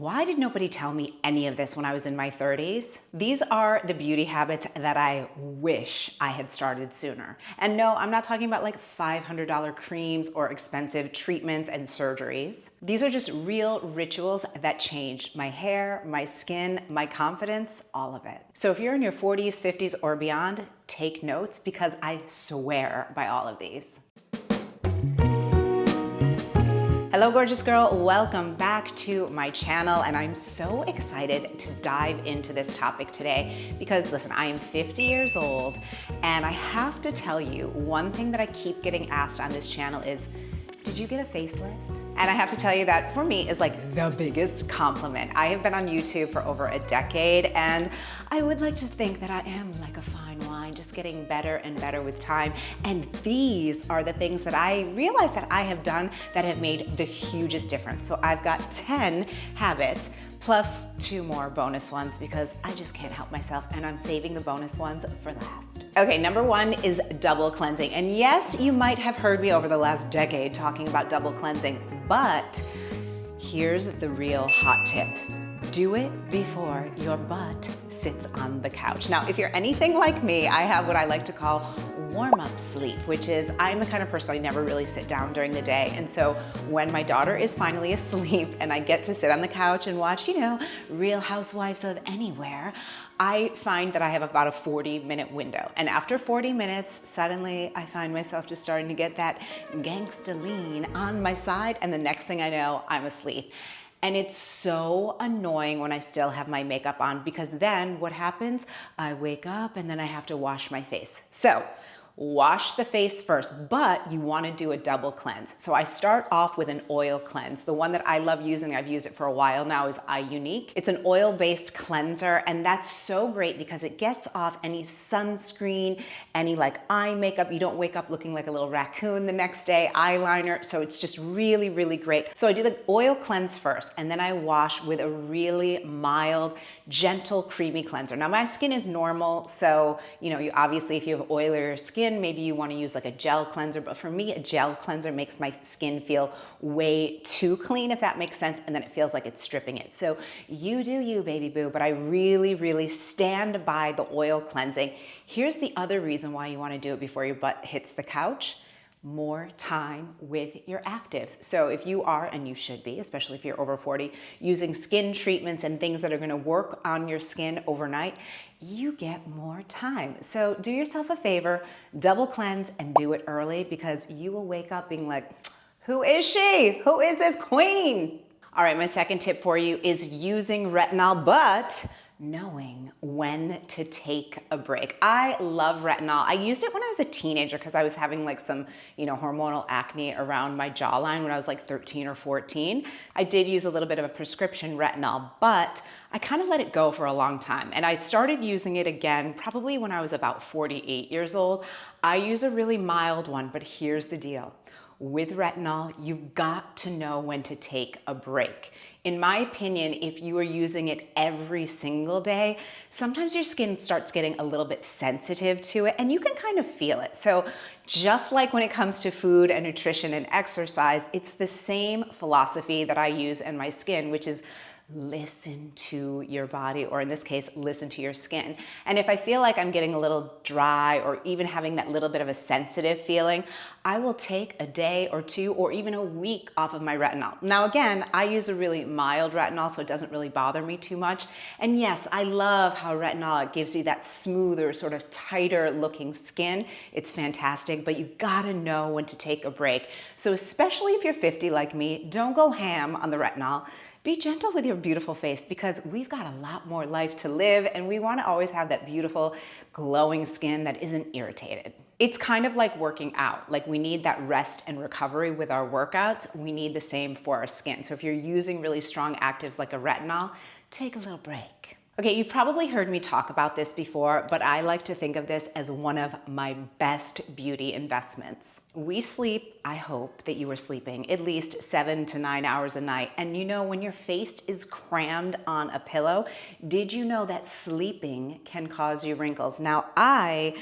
why did nobody tell me any of this when I was in my 30s? These are the beauty habits that I wish I had started sooner. And no, I'm not talking about like $500 creams or expensive treatments and surgeries. These are just real rituals that changed my hair, my skin, my confidence, all of it. So if you're in your 40s, 50s, or beyond, take notes because I swear by all of these. Hello, gorgeous girl. Welcome back to my channel. And I'm so excited to dive into this topic today because listen, I am 50 years old and I have to tell you one thing that I keep getting asked on this channel is, did you get a facelift? And I have to tell you that for me is like the biggest compliment. I have been on YouTube for over a decade and I would like to think that I am like a fine wine, just getting better and better with time. And these are the things that I realize that I have done that have made the hugest difference. So I've got 10 habits plus 2 more bonus ones because I just can't help myself and I'm saving the bonus ones for last. Okay, number 1 is double cleansing. And yes, you might have heard me over the last decade talking about double cleansing, but here's the real hot tip. Do it before your butt sits on the couch. Now, if you're anything like me, I have what I like to call warm-up sleep, which is I'm the kind of person I never really sit down during the day. And so when my daughter is finally asleep and I get to sit on the couch and watch, Real Housewives of Anywhere, I find that I have about a 40-minute window. And after 40 minutes, suddenly I find myself just starting to get that gangsta lean on my side. And the next thing I know, I'm asleep. And it's so annoying when I still have my makeup on because then what happens? I wake up and then I have to wash my face. So wash the face first, but you want to do a double cleanse. So I start off with an oil cleanse. The one that I love using, I've used it for a while now, is iUnique. It's an oil-based cleanser, and that's so great because it gets off any sunscreen, any like eye makeup. You don't wake up looking like a little raccoon the next day, eyeliner. So it's just really, really great. So I do the oil cleanse first, and then I wash with a really mild, gentle, creamy cleanser. Now my skin is normal, so you obviously if you have oilier skin, maybe you want to use like a gel cleanser, but for me, a gel cleanser makes my skin feel way too clean, if that makes sense, and then it feels like it's stripping it. So you do you, baby boo, but I really, really stand by the oil cleansing. Here's the other reason why you want to do it before your butt hits the couch. More time with your actives. So if you are, and you should be, especially if you're over 40, using skin treatments and things that are gonna work on your skin overnight, you get more time. So do yourself a favor, double cleanse and do it early because you will wake up being like, who is she? Who is this queen? All right, my second tip for you is using retinol, but knowing when to take a break. I love retinol. I used it when I was a teenager because I was having like some, hormonal acne around my jawline when I was like 13 or 14. I did use a little bit of a prescription retinol, but I kind of let it go for a long time. And I started using it again probably when I was about 48 years old. I use a really mild one, but here's the deal. With retinol, you've got to know when to take a break. In my opinion, if you are using it every single day, sometimes your skin starts getting a little bit sensitive to it and you can kind of feel it. So just like when it comes to food and nutrition and exercise, it's the same philosophy that I use in my skin, which is listen to your body, or in this case, listen to your skin. And if I feel like I'm getting a little dry or even having that little bit of a sensitive feeling, I will take a day or 2 or even a week off of my retinol. Now again, I use a really mild retinol, so it doesn't really bother me too much. And yes, I love how retinol gives you that smoother, sort of tighter looking skin. It's fantastic, but you gotta know when to take a break. So especially if you're 50 like me, don't go ham on the retinol. Be gentle with your beautiful face because we've got a lot more life to live and we want to always have that beautiful glowing skin that isn't irritated. It's kind of like working out. Like we need that rest and recovery with our workouts. We need the same for our skin. So if you're using really strong actives like a retinol, take a little break. Okay, you've probably heard me talk about this before, but I like to think of this as one of my best beauty investments. We sleep, I hope that you are sleeping at least 7 to 9 hours a night. And when your face is crammed on a pillow, did you know that sleeping can cause you wrinkles? Now, I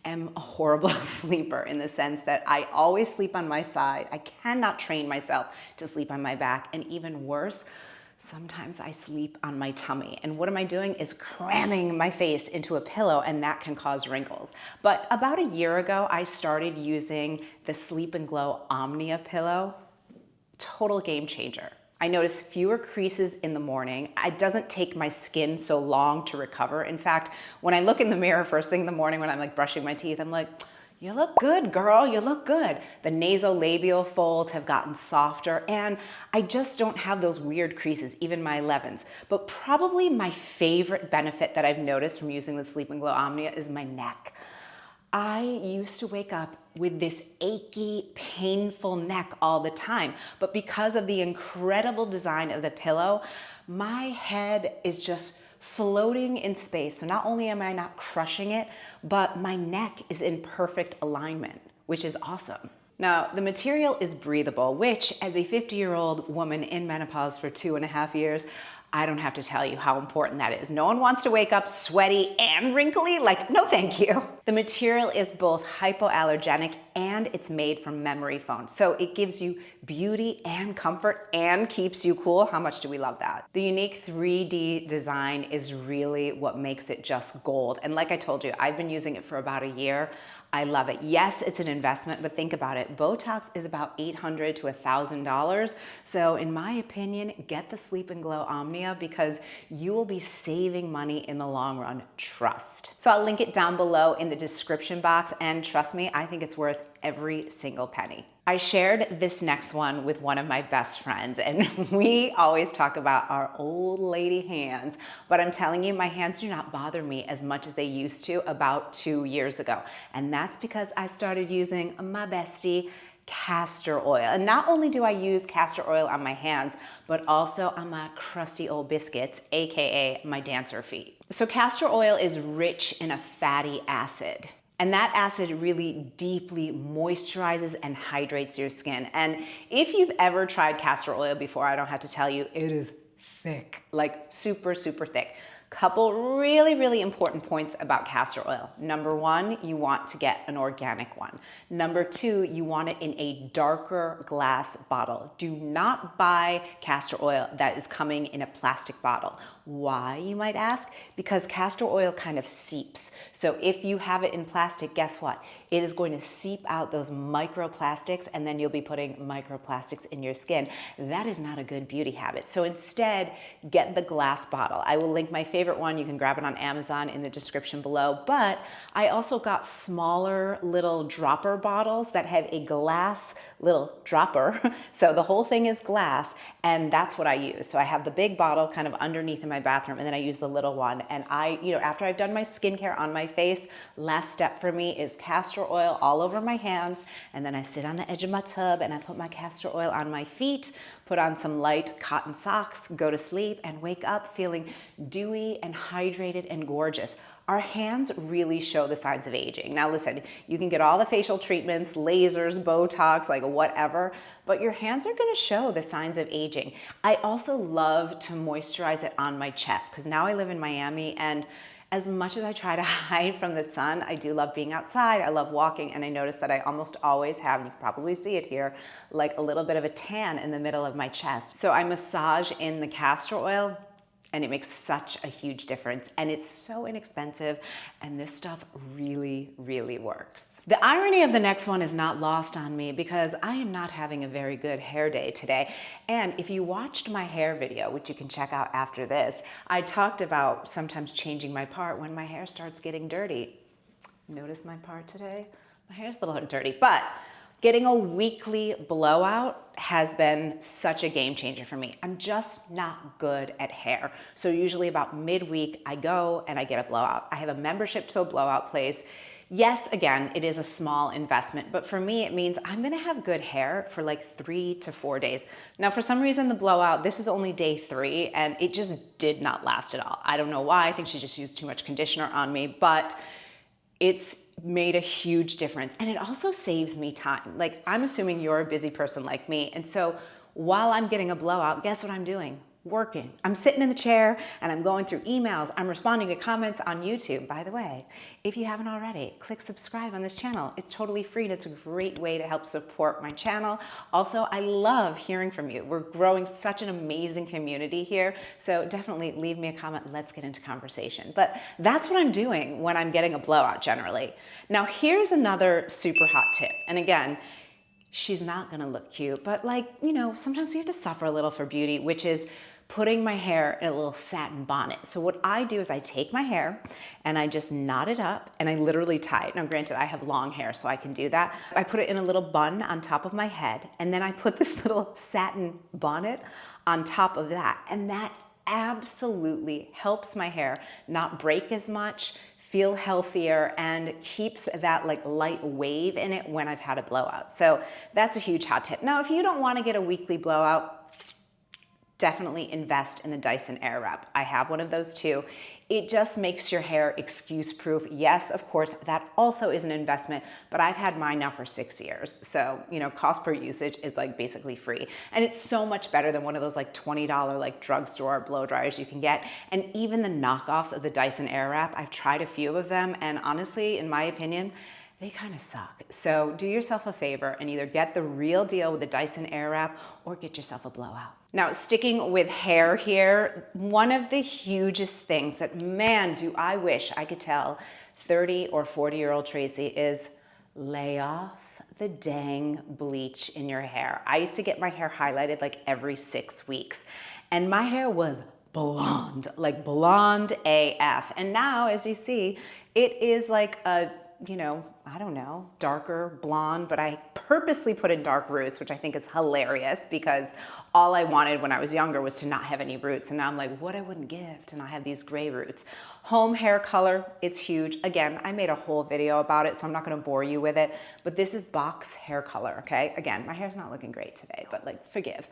am a horrible sleeper in the sense that I always sleep on my side. I cannot train myself to sleep on my back. And even worse, Sometimes I sleep on my tummy, and what am I doing is cramming my face into a pillow, and that can cause wrinkles. But about a year ago, I started using the Sleep and Glow Omnia pillow. Total game changer. I notice fewer creases in the morning. It doesn't take my skin so long to recover. In fact, when I look in the mirror first thing in the morning when I'm like brushing my teeth, I'm like, you look good, girl, you look good. The nasolabial folds have gotten softer, and I just don't have those weird creases, even my 11s. But probably my favorite benefit that I've noticed from using the Sleep and Glow Omnia is my neck. I used to wake up with this achy, painful neck all the time, but because of the incredible design of the pillow, my head is just floating in space. So not only am I not crushing it, but my neck is in perfect alignment, which is awesome. Now, the material is breathable, which as a 50-year-old woman in menopause for 2.5 years, I don't have to tell you how important that is. No one wants to wake up sweaty and wrinkly. Like, no thank you. The material is both hypoallergenic and it's made from memory foam. So it gives you beauty and comfort and keeps you cool. How much do we love that? The unique 3D design is really what makes it just gold. And like I told you, I've been using it for about a year. I love it. Yes, it's an investment, but think about it. Botox is about $800 to $1,000. So in my opinion, get the Sleep and Glow Omnia because you will be saving money in the long run. Trust. So I'll link it down below in the description box, and trust me, I think it's worth every single penny. I shared this next one with one of my best friends, and we always talk about our old lady hands, but I'm telling you, my hands do not bother me as much as they used to about 2 years ago. And that's because I started using my bestie, castor oil. And not only do I use castor oil on my hands, but also on my crusty old biscuits, AKA my dancer feet. So castor oil is rich in a fatty acid. And that acid really deeply moisturizes and hydrates your skin. And if you've ever tried castor oil before, I don't have to tell you, it is thick, like super, super thick. Couple really, really important points about castor oil. Number one, you want to get an organic one. Number two, you want it in a darker glass bottle. Do not buy castor oil that is coming in a plastic bottle. Why, you might ask? Because castor oil kind of seeps. So if you have it in plastic, guess what? It is going to seep out those microplastics, and then you'll be putting microplastics in your skin. That is not a good beauty habit. So instead, get the glass bottle. I will link my favorite one. You can grab it on Amazon in the description below. But I also got smaller little dropper bottles that have a glass little dropper. So the whole thing is glass, and that's what I use. So I have the big bottle kind of underneath in my bathroom, and then I use the little one. And after I've done my skincare on my face, last step for me is castor oil all over my hands, and then I sit on the edge of my tub and I put my castor oil on my feet, put on some light cotton socks, go to sleep, and wake up feeling dewy and hydrated and gorgeous. Our hands really show the signs of aging. Now listen, you can get all the facial treatments, lasers, Botox, like whatever, but your hands are gonna show the signs of aging. I also love to moisturize it on my chest because now I live in Miami, and as much as I try to hide from the sun, I do love being outside. I love walking, and I notice that I almost always have, and you can probably see it here, like a little bit of a tan in the middle of my chest. So I massage in the castor oil, and it makes such a huge difference, and it's so inexpensive, and this stuff really, really works. The irony of the next one is not lost on me because I am not having a very good hair day today. And if you watched my hair video, which you can check out after this, I talked about sometimes changing my part when my hair starts getting dirty. Notice my part today? My hair's a little dirty, but getting a weekly blowout has been such a game changer for me. I'm just not good at hair. So usually about midweek, I go and I get a blowout. I have a membership to a blowout place. Yes, again, it is a small investment, but for me, it means I'm gonna have good hair for like 3 to 4 days. Now, for some reason, the blowout, this is only day 3, and it just did not last at all. I don't know why. I think she just used too much conditioner on me, but it's made a huge difference. And it also saves me time. Like, I'm assuming you're a busy person like me. And so while I'm getting a blowout, guess what I'm doing? working. I'm sitting in the chair and I'm going through emails. I'm responding to comments on YouTube. By the way, if you haven't already, click subscribe on this channel. It's totally free and it's a great way to help support my channel. Also, I love hearing from you. We're growing such an amazing community here. So definitely leave me a comment. Let's get into conversation. But that's what I'm doing when I'm getting a blowout generally. Now, here's another super hot tip. And again, she's not gonna look cute, but like, you know, sometimes we have to suffer a little for beauty, which is putting my hair in a little satin bonnet. So what I do is I take my hair and I just knot it up and I literally tie it. Now granted, I have long hair, so I can do that. I put it in a little bun on top of my head and then I put this little satin bonnet on top of that. And that absolutely helps my hair not break as much, feel healthier, and keeps that like light wave in it when I've had a blowout. So that's a huge hot tip. Now, if you don't want to get a weekly blowout, definitely invest in the Dyson Airwrap. I have one of those too. It just makes your hair excuse-proof. Yes, of course, that also is an investment, but I've had mine now for 6 years. So, you know, cost per usage is like basically free. And it's so much better than one of those like $20 like drugstore blow dryers you can get. And even the knockoffs of the Dyson Airwrap, I've tried a few of them, and honestly, in my opinion, they kind of suck. So do yourself a favor and either get the real deal with the Dyson Airwrap or get yourself a blowout. Now, sticking with hair here, one of the hugest things that, man, do I wish I could tell 30 or 40-year-old Tracy is lay off the dang bleach in your hair. I used to get my hair highlighted like every 6 weeks, and my hair was blonde, like blonde AF. And now, as you see, it is like a, you know, I don't know, darker blonde, but I purposely put in dark roots, which I think is hilarious because all I wanted when I was younger was to not have any roots. And now I'm like, what I wouldn't give to not have these gray roots. Home hair color, it's huge. Again, I made a whole video about it, so I'm not gonna bore you with it, but this is box hair color, okay? Again, my hair's not looking great today, but like, forgive.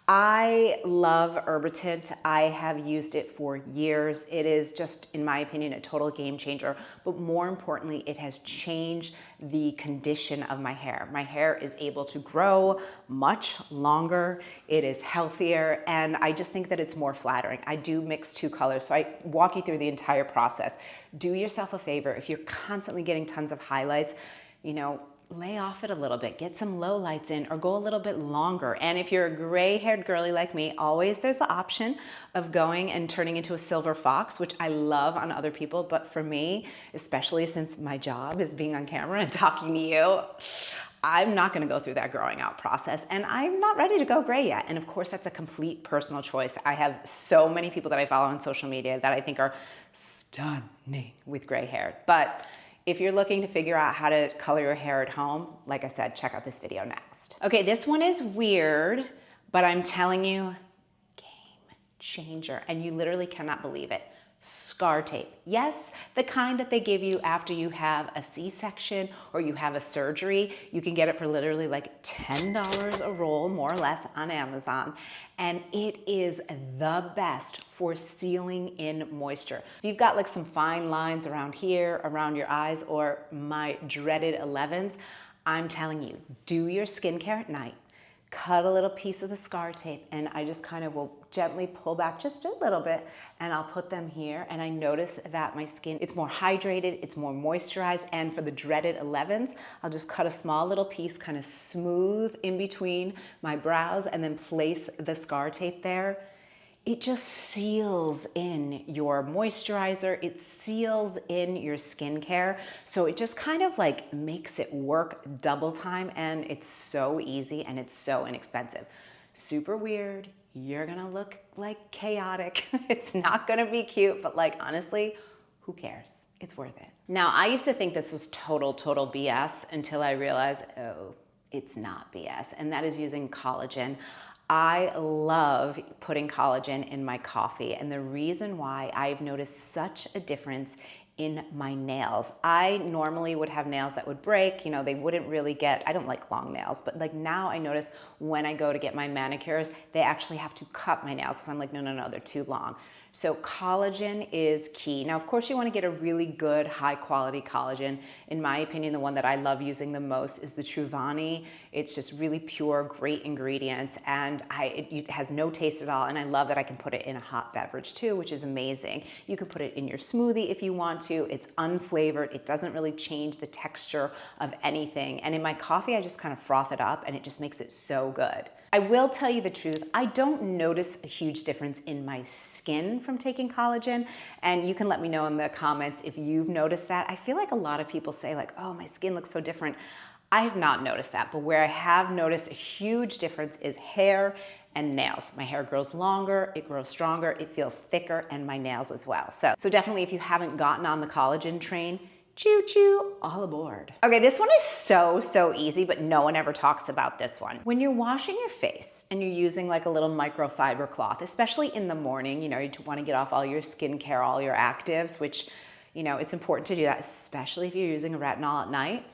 I love Herbitint. I have used it for years. It is just, in my opinion, a total game changer, but more importantly, it has changed the condition of my hair. My hair is able to grow much longer. It is healthier, and I just think that it's more flattering. I do mix 2 colors, so I walk you through the entire process. Do yourself a favor. If you're constantly getting tons of highlights, you know, lay off it a little bit, get some low lights in, or go a little bit longer. And if you're a gray-haired girly like me, always there's the option of going and turning into a silver fox, which I love on other people, but for me, especially since my job is being on camera and talking to you, I'm not gonna go through that growing out process, and I'm not ready to go gray yet. And of course, that's a complete personal choice. I have so many people that I follow on social media that I think are stunning with gray hair. But if you're looking to figure out how to color your hair at home, like I said, check out this video next. Okay, this one is weird, but I'm telling you, game changer, and you literally cannot believe it. Scar tape. Yes, the kind that they give you after you have a C-section or you have a surgery. You can get it for literally like $10 a roll, more or less, on Amazon. And it is the best for sealing in moisture. If you've got like some fine lines around here, around your eyes, or my dreaded 11s, I'm telling you, do your skincare at night. Cut a little piece of the scar tape, and I just kind of will gently pull back just a little bit, and I'll put them here, and I notice that my skin, it's more hydrated, it's more moisturized, and for the dreaded 11s, I'll just cut a small little piece, kind of smooth in between my brows, and then place the scar tape there. It just seals in your moisturizer, it seals in your skincare, so it just kind of like makes it work double time, and it's so easy and it's so inexpensive. Super weird, you're gonna look like chaotic, it's not gonna be cute, but like honestly, who cares? It's worth it. Now, I used to think this was total BS until I realized, oh, it's not BS, and that is using collagen. I love putting collagen in my coffee, and the reason why I've noticed such a difference in my nails. I normally would have nails that would break, you know, they wouldn't really get, I don't like long nails, but like now I notice when I go to get my manicures, they actually have to cut my nails because I'm like, no, no, no, they're too long. So collagen is key. Now, of course, you want to get a really good, high quality collagen. In my opinion, the one that I love using the most is the Truvani. It's just really pure, great ingredients, and it has no taste at all. And I love that I can put it in a hot beverage too, which is amazing. You can put it in your smoothie if you want to. It's unflavored. It doesn't really change the texture of anything. And in my coffee, I just kind of froth it up and it just makes it so good. I will tell you the truth, I don't notice a huge difference in my skin from taking collagen, and you can let me know in the comments if you've noticed that. I feel like a lot of people say like, oh, my skin looks so different. I have not noticed that, but where I have noticed a huge difference is hair and nails. My hair grows longer, it grows stronger, it feels thicker, and my nails as well. So definitely if you haven't gotten on the collagen train, choo choo, all aboard. Okay, this one is so easy, but no one ever talks about this one. When you're washing your face and you're using like a little microfiber cloth, especially in the morning, you know, you want to get off all your skincare, all your actives, which, you know, it's important to do that, especially if you're using a retinol at night.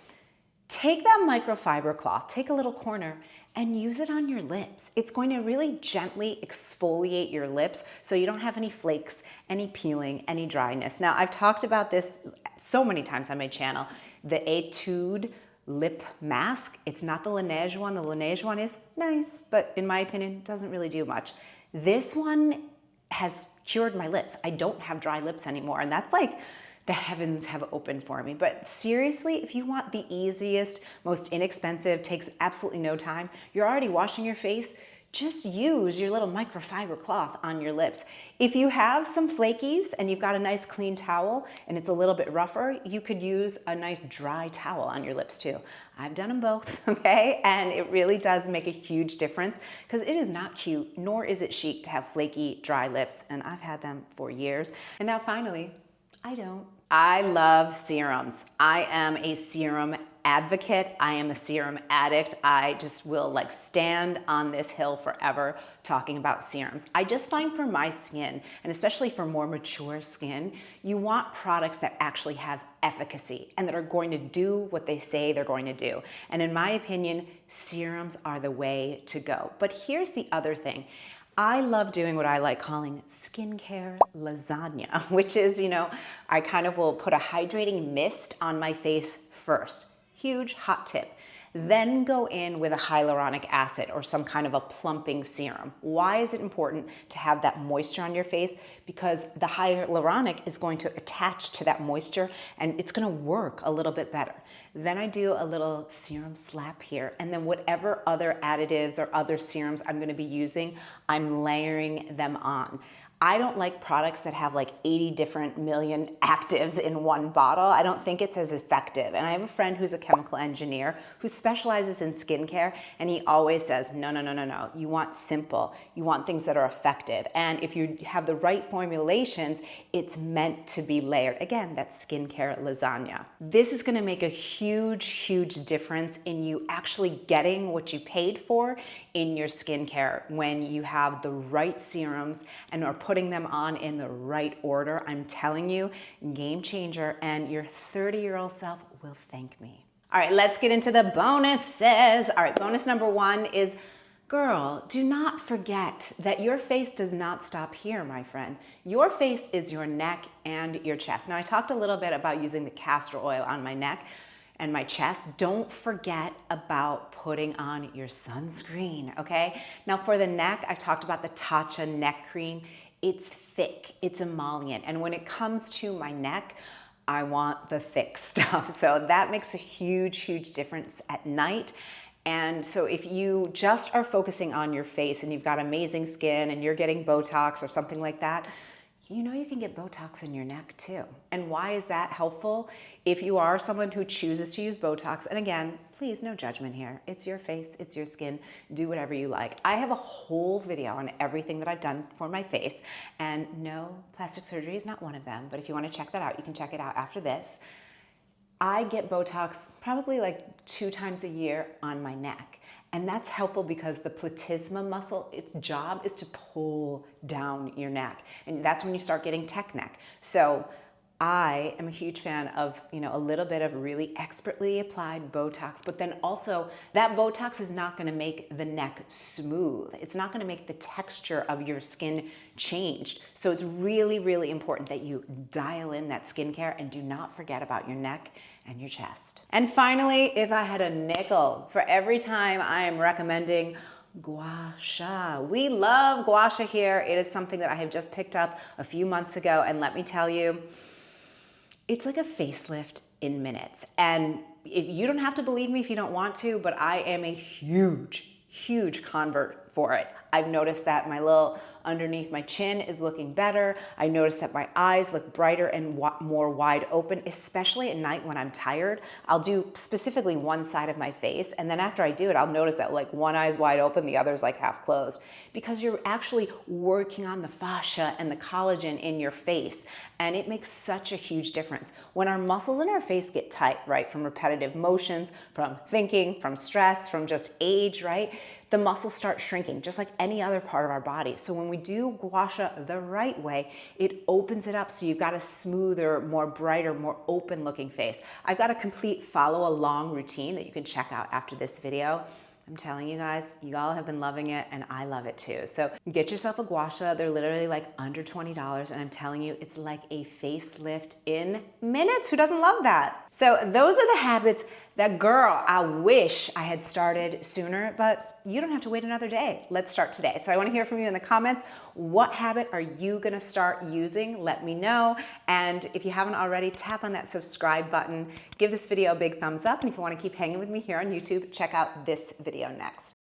Take that microfiber cloth, take a little corner and use it on your lips. It's going to really gently exfoliate your lips so you don't have any flakes, any peeling, any dryness. Now, I've talked about this so many times on my channel, the Etude lip mask. It's not the Laneige one. The Laneige one is nice, but in my opinion, doesn't really do much. This one has cured my lips. I don't have dry lips anymore, and that's like, the heavens have opened for me. But seriously, if you want the easiest, most inexpensive, takes absolutely no time, you're already washing your face, just use your little microfiber cloth on your lips. If you have some flakies and you've got a nice clean towel and it's a little bit rougher, you could use a nice dry towel on your lips too. I've done them both, okay? And it really does make a huge difference because it is not cute, nor is it chic to have flaky, dry lips, and I've had them for years. And now finally, I don't. I love serums. I am a serum advocate. I am a serum addict. I just will like stand on this hill forever talking about serums. I just find for my skin, and especially for more mature skin, you want products that actually have efficacy and that are going to do what they say they're going to do. And in my opinion, serums are the way to go. But here's the other thing. I love doing what I like calling skincare lasagna, which is, you know, I kind of will put a hydrating mist on my face first. Huge hot tip. Then go in with a hyaluronic acid or some kind of a plumping serum. Why is it important to have that moisture on your face? Because the hyaluronic is going to attach to that moisture and it's going to work a little bit better. Then I do a little serum slap here, and then whatever other additives or other serums I'm going to be using, I'm layering them on. I don't like products that have like 80 different million actives in one bottle. I don't think it's as effective. And I have a friend who's a chemical engineer who specializes in skincare, and he always says, no, no, no, no, no. You want simple. You want things that are effective. And if you have the right formulations, it's meant to be layered. Again, that's skincare lasagna. This is gonna make a huge, huge difference in you actually getting what you paid for in your skincare when you have the right serums and are putting them on in the right order. I'm telling you, game changer, and your 30-year-old self will thank me. All right, let's get into the bonuses. All right, bonus number one is, girl, do not forget that your face does not stop here, my friend. Your face is your neck and your chest. Now, I talked a little bit about using the castor oil on my neck and my chest. Don't forget about putting on your sunscreen, okay? Now for the neck, I've talked about the Tatcha neck cream. It's thick, it's emollient. And when it comes to my neck, I want the thick stuff. So that makes a huge, huge difference at night. And so if you just are focusing on your face and you've got amazing skin and you're getting Botox or something like that, you know you can get Botox in your neck too. And why is that helpful? If you are someone who chooses to use Botox, and again, please, no judgment here. It's your face, it's your skin, do whatever you like. I have a whole video on everything that I've done for my face, and no, plastic surgery is not one of them, but if you wanna check that out, you can check it out after this. I get Botox probably like 2 times a year on my neck. And that's helpful because the platysma muscle, its job is to pull down your neck. And that's when you start getting tech neck. So I am a huge fan of, a little bit of really expertly applied Botox, but then also that Botox is not gonna make the neck smooth. It's not gonna make the texture of your skin changed. So it's really, really important that you dial in that skincare and do not forget about your neck and your chest. And finally, if I had a nickel for every time I am recommending gua sha. We love gua sha here. It is something that I have just picked up a few months ago, and let me tell you, it's like a facelift in minutes. And if you don't have to believe me if you don't want to, but I am a huge convert for it. I've noticed that my little underneath my chin is looking better. I noticed that my eyes look brighter and more wide open, especially at night when I'm tired. I'll do specifically one side of my face, and then after I do it, I'll notice that like one eye's wide open, the other's like half closed, because you're actually working on the fascia and the collagen in your face, and it makes such a huge difference. When our muscles in our face get tight, right, from repetitive motions, from thinking, from stress, from just age, right, the muscles start shrinking, just like any other part of our body. So when we do gua sha the right way, it opens it up so you've got a smoother, more brighter, more open looking face. I've got a complete follow along routine that you can check out after this video. I'm telling you guys, you all have been loving it and I love it too. So get yourself a gua sha. They're literally like under $20, and I'm telling you, it's like a facelift in minutes. Who doesn't love that? So those are the habits that, girl, I wish I had started sooner, but you don't have to wait another day. Let's start today. So I want to hear from you in the comments. What habit are you going to start using? Let me know. And if you haven't already, tap on that subscribe button. Give this video a big thumbs up. And if you want to keep hanging with me here on YouTube, check out this video next.